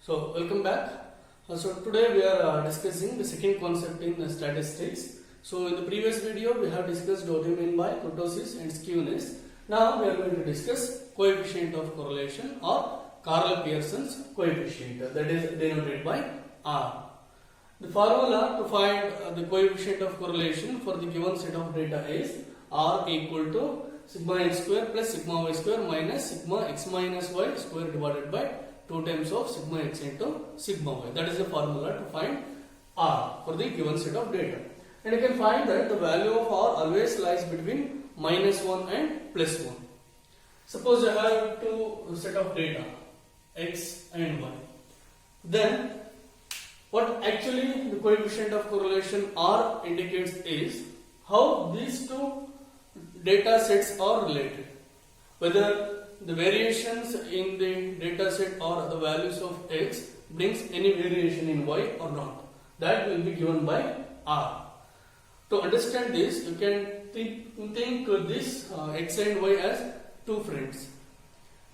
Welcome back. So today we are discussing the second concept in statistics. So in the previous video we have discussed what we mean by kurtosis and skewness. Now we are going to discuss coefficient of correlation or Karl-Pearson's coefficient, that is denoted by R. The formula to find the coefficient of correlation for the given set of data is R equal to sigma x square plus sigma y square minus sigma x minus y square divided by 2 times of sigma x into sigma y. That is the formula to find R for the given set of data. And you can find that the value of R always lies between minus 1 and plus 1. Suppose you have two set of data x and y. Then what actually the coefficient of correlation R indicates is how these two data sets are related. Whether the variations in the data set or the values of x brings any variation in y or not. That will be given by R. To understand this, you can think this x and y as two friends.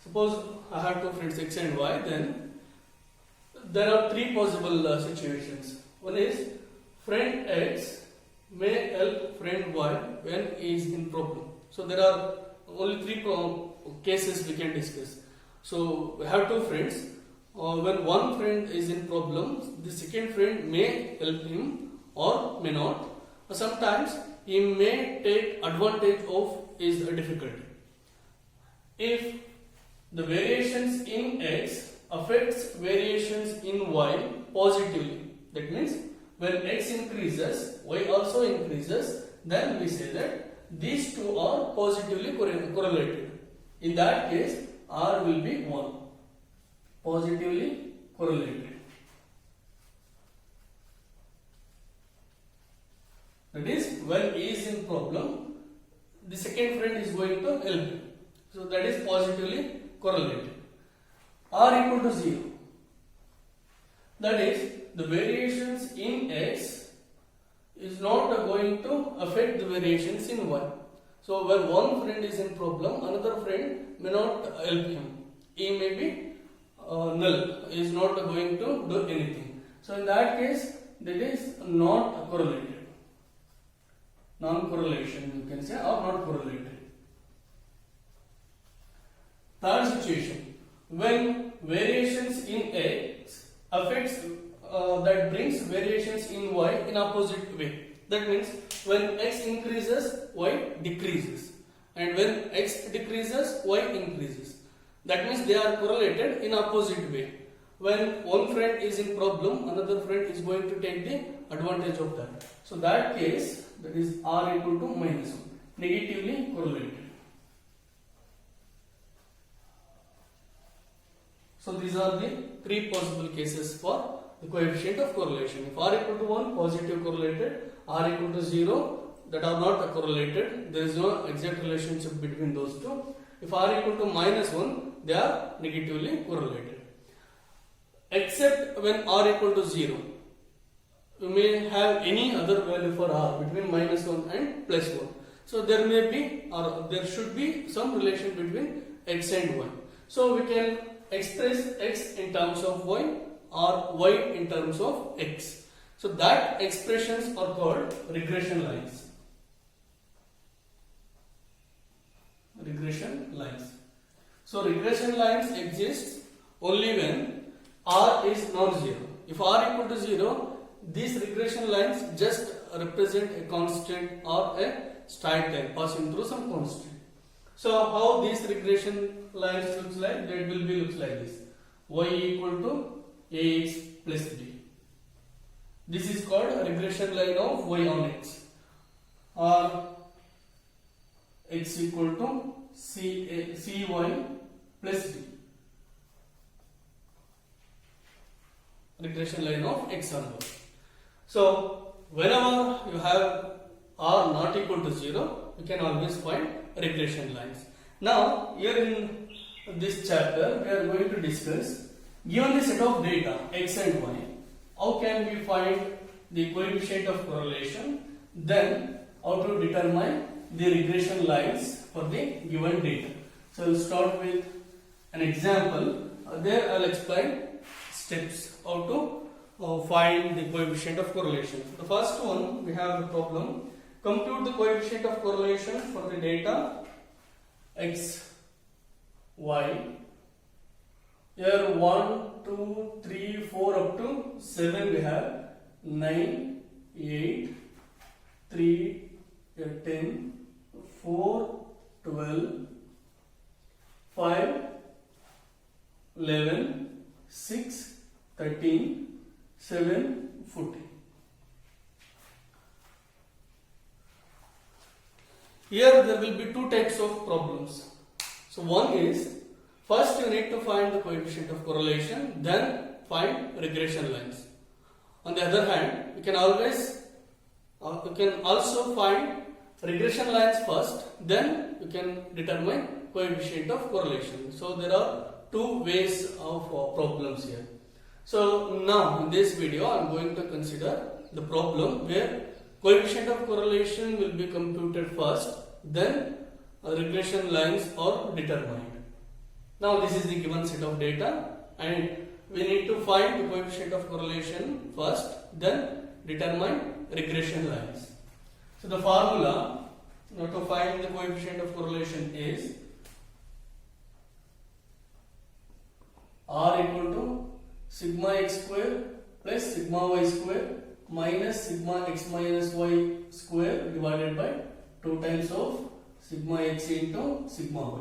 Suppose I have two friends x and y, then there are three possible situations. One is friend x may help friend y when he is in problem. So there are only three cases we can discuss. So we have two friends. When one friend is in problems, the second friend may help him or may not. Sometimes he may take advantage of his difficulty. If the variations in x affects variations in y positively, that means when x increases, y also increases, then we say that these two are positively correlated. In that case, R will be 1. Positively correlated. That is, when he is in problem, the second friend is going to help him. So that is positively correlated. R equal to 0. That is, the variations in x is not going to affect the variations in y. So when one friend is in problem, another friend may not help him. He may be null, is not going to do anything. So in that case, that is not correlated. Non-correlation you can say, or not correlated. Third situation, when variations in x affects that brings variations in y in opposite way. That means when x increases, y decreases, and when x decreases, y increases. That means they are correlated in opposite way. When one friend is in problem, another friend is going to take the advantage of that. So that case, that is R equal to minus 1, negatively correlated. So these are the three possible cases for the coefficient of correlation. If R equal to 1, positive correlated, R equal to 0, that are not correlated, there is no exact relationship between those two. If R equal to minus 1, they are negatively correlated. Except when R equal to 0, you may have any other value for R between minus 1 and plus 1. So there may be or there should be some relation between x and y. So we can express x in terms of y or y in terms of x. So that expressions are called regression lines. Regression lines. So regression lines exist only when R is non-zero. If R equal to 0, these regression lines just represent a constant or a straight line passing through some constant. So how these regression lines looks like? That will be looks like this: y equal to ax plus b. This is called a regression line of y on x. Or x equal to cy plus b. Regression line of x on y. So whenever you have R not equal to 0, you can always find regression lines. Now here in this chapter we are going to discuss, given the set of data x and y, how can we find the coefficient of correlation, then how to determine the regression lines for the given data. So we'll start with an example. There I'll explain steps how to find the coefficient of correlation. The first one, we have the problem. Compute the coefficient of correlation for the data x, y. Here 1, 2, 3, 4 up to 7 we have 9, 8, 3, 10, 4, 12, 5, 11, 6, 13, 7, 14. Here there will be two types of problems. So one is, first you need to find the coefficient of correlation, then find regression lines. On the other hand, you can also find regression lines first, then you can determine coefficient of correlation. So there are two ways of problems here. So now in this video I am going to consider the problem where coefficient of correlation will be computed first, then regression lines are determined. Now this is the given set of data and we need to find the coefficient of correlation first, then determine regression lines. So the formula to find the coefficient of correlation is R equal to sigma x square plus sigma y square minus sigma x minus y square divided by 2 times of sigma x into sigma y,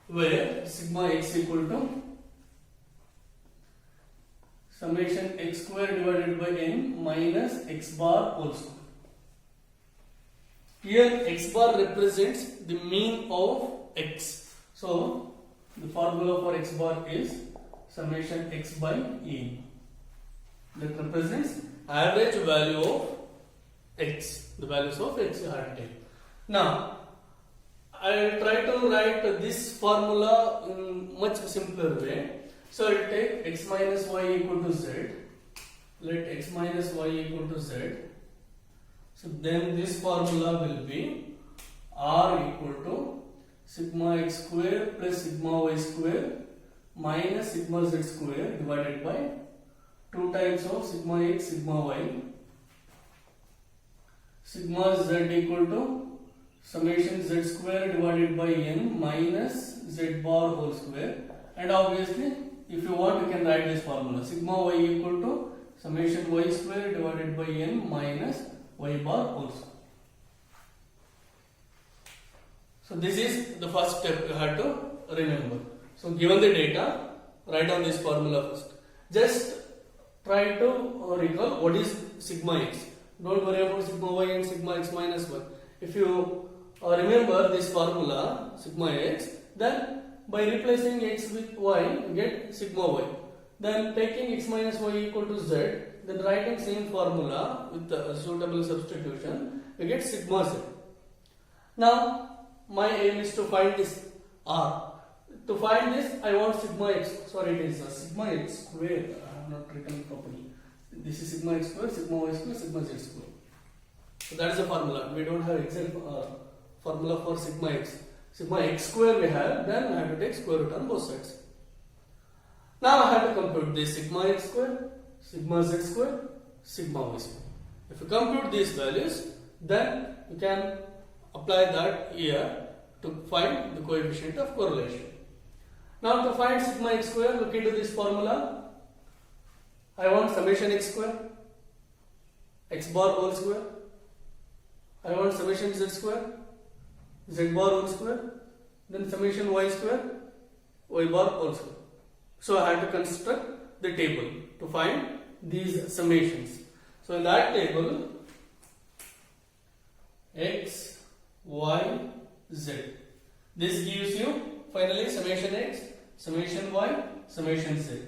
where sigma x equal to summation x square divided by n minus x bar whole square. Here x bar represents the mean of x. So the formula for x bar is summation x by n. That represents average value of x, the values of x you have taken. Now I will try to write this formula in much simpler way. So I will take x minus y equal to z. Let x minus y equal to z. So then this formula will be R equal to sigma x square plus sigma y square minus sigma z square divided by 2 times of sigma x sigma y. Sigma z equal to summation z square divided by n minus z bar whole square, and obviously if you want you can write this formula sigma y equal to summation y square divided by n minus y bar whole square. So this is the first step you have to remember. So given the data, write down this formula first. Just try to recall what is sigma x. Don't worry about sigma y and sigma x minus 1. If you remember this formula sigma x, then by replacing x with y you get sigma y. Then taking x minus y equal to z, then writing same formula with the suitable substitution, you get sigma z. Now my aim is to find this r. To find this I want sigma x. Sorry, it is sigma x square. I have not written properly. This is sigma x square, sigma y square, sigma z square. So that is the formula. We don't have exact formula for sigma x. Sigma x square we have, then I have to take square root on both sides. Now I have to compute this sigma x square, sigma z square, sigma y square. If you compute these values, then you can apply that here to find the coefficient of correlation. Now to find sigma x square, look into this formula. I want summation x square, x bar whole square. I want summation z square, z bar whole square, then summation y square, y bar whole square. So I have to construct the table to find these summations. So in that table, x, y, z. This gives you finally summation x, summation y, summation z.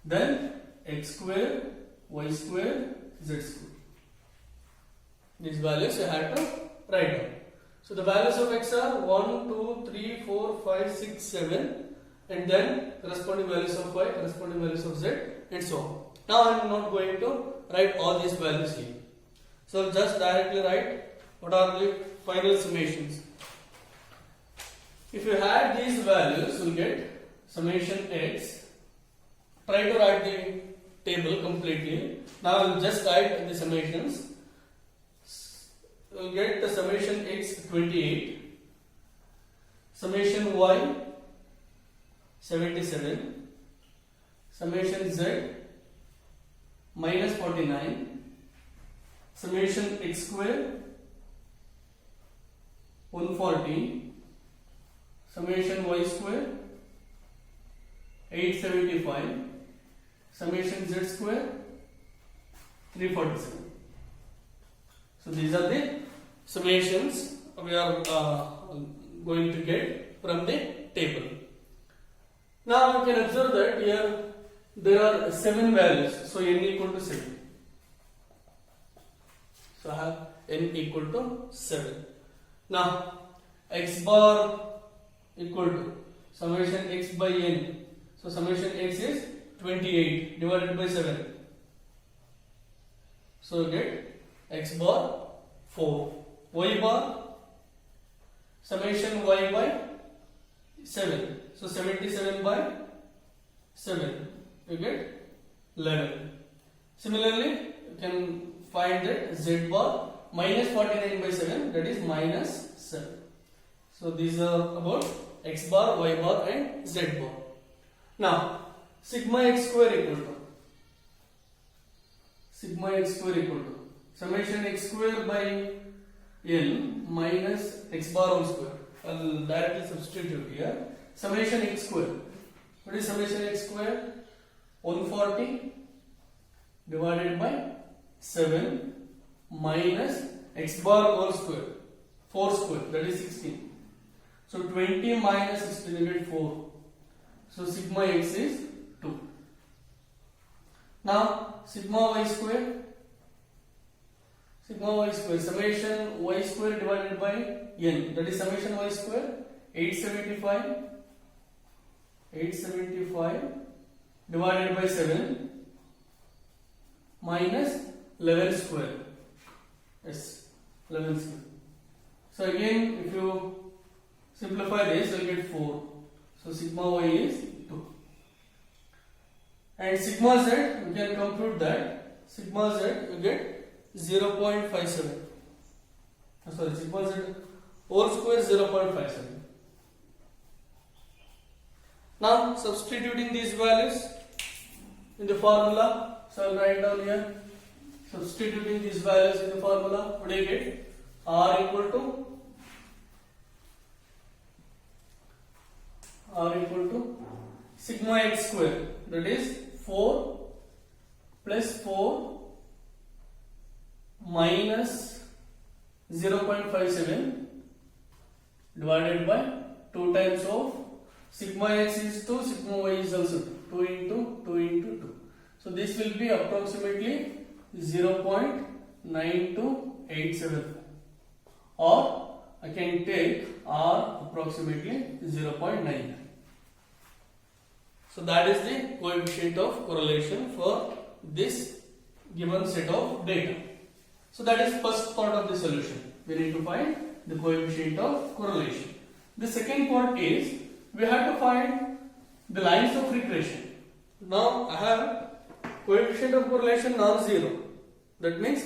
Then x square, y square, z square. These values you have to write down. So the values of x are 1, 2, 3, 4, 5, 6, 7, and then corresponding values of y, corresponding values of z, and so on. Now I am not going to write all these values here. So just directly write what are the final summations. If you add these values, you will get summation x try to write the table completely. Now I'll just write the summations. We'll get the summation x 28, summation y 77, summation z minus 49, summation x square 140, summation y square 875, summation z square 347. So these are the summations we are going to get from the table. Now you can observe that here there are 7 values. So n equal to 7. So I have n equal to 7. Now x bar equal to summation x by n. So summation x is 28 divided by 7. So you get x bar 4. Y bar summation y by 7. So 77 by 7. You get 11. Similarly, you can find that z bar minus 49 by 7, that is minus 7. So these are about x bar, y bar and z bar. Now sigma x square equal to summation x square by n minus x bar whole square. I'll directly substitute here. Summation x square. What is summation x square? 140 divided by 7 minus x bar whole square. 4 square, that is 16. So 20 minus 16 you get 4. So sigma x is 2. Now sigma y square. Summation y square divided by n, that is summation y square 875 divided by 7 minus 11 square. Yes, 11 square. So again, if you simplify this, you will get 4. So sigma y is 2. And sigma z, you can compute that. Sigma z, you get 0.57. Sorry, sigma z whole square 0.57. Now substituting these values in the formula. So I'll write down here. Substituting these values in the formula, what do you get? R equal to sigma x square, that is 4 plus 4 minus 0.57 divided by 2 times of sigma x is 2, sigma y is also 2 into 2. So this will be approximately 0.9287, or I can take R approximately 0.9. So that is the coefficient of correlation for this given set of data. So that is first part of the solution. We need to find the coefficient of correlation. The second part is we have to find the lines of regression. Now I have coefficient of correlation non-zero. That means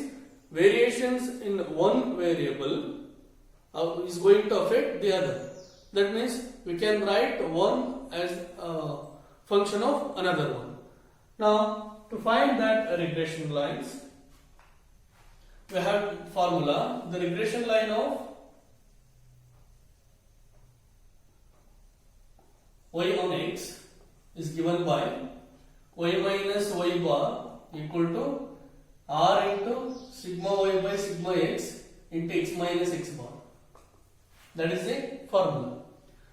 variations in one variable is going to affect the other. That means we can write one as a function of another one. Now to find that regression lines, we have formula. The regression line of y on x is given by y minus y bar equal to r into sigma y by sigma x into x minus x bar. That is the formula.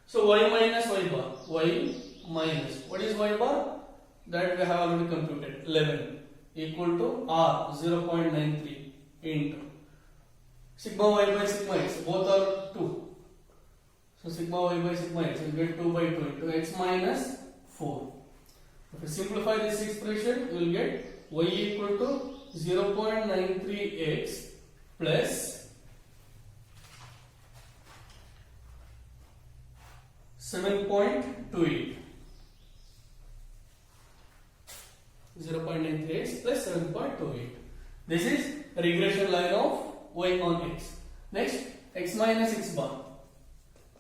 So y minus y bar, y minus, what is y bar? That we have already computed, 11 equal to r 0.93 into sigma y by sigma x, both are 2. So sigma y by sigma x will get 2 by 2 into x minus 4. If you simplify this expression, you will get y equal to 0.93x plus 7.28. 0.938 plus 7.28. This is a regression line of y on x. Next, x minus x bar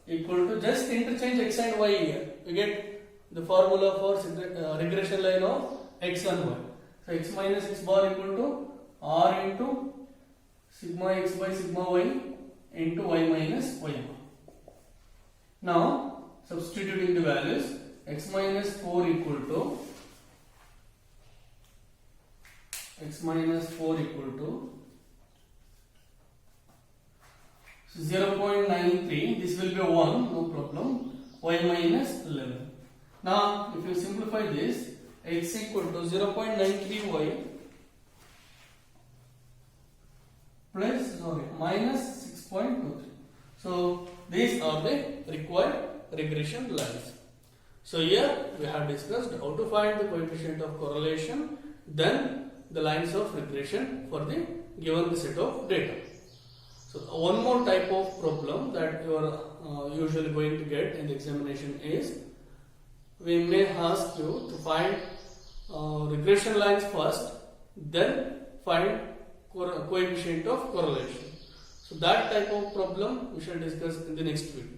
equal to, just interchange x and y here. We get the formula for regression line of x and y. So x minus x bar equal to r into sigma x by sigma y into y minus y bar. Now substituting the values, x minus 4 equal to 0.93, this will be 1, no problem, y minus 11. Now if you simplify this, x equal to 0.93y plus minus 6.23. So these are the required regression lines. So here we have discussed how to find the coefficient of correlation, then the lines of regression for the given set of data. So one more type of problem that you are usually going to get in the examination is, we may ask you to find regression lines first, then find coefficient of correlation. So that type of problem we shall discuss in the next video.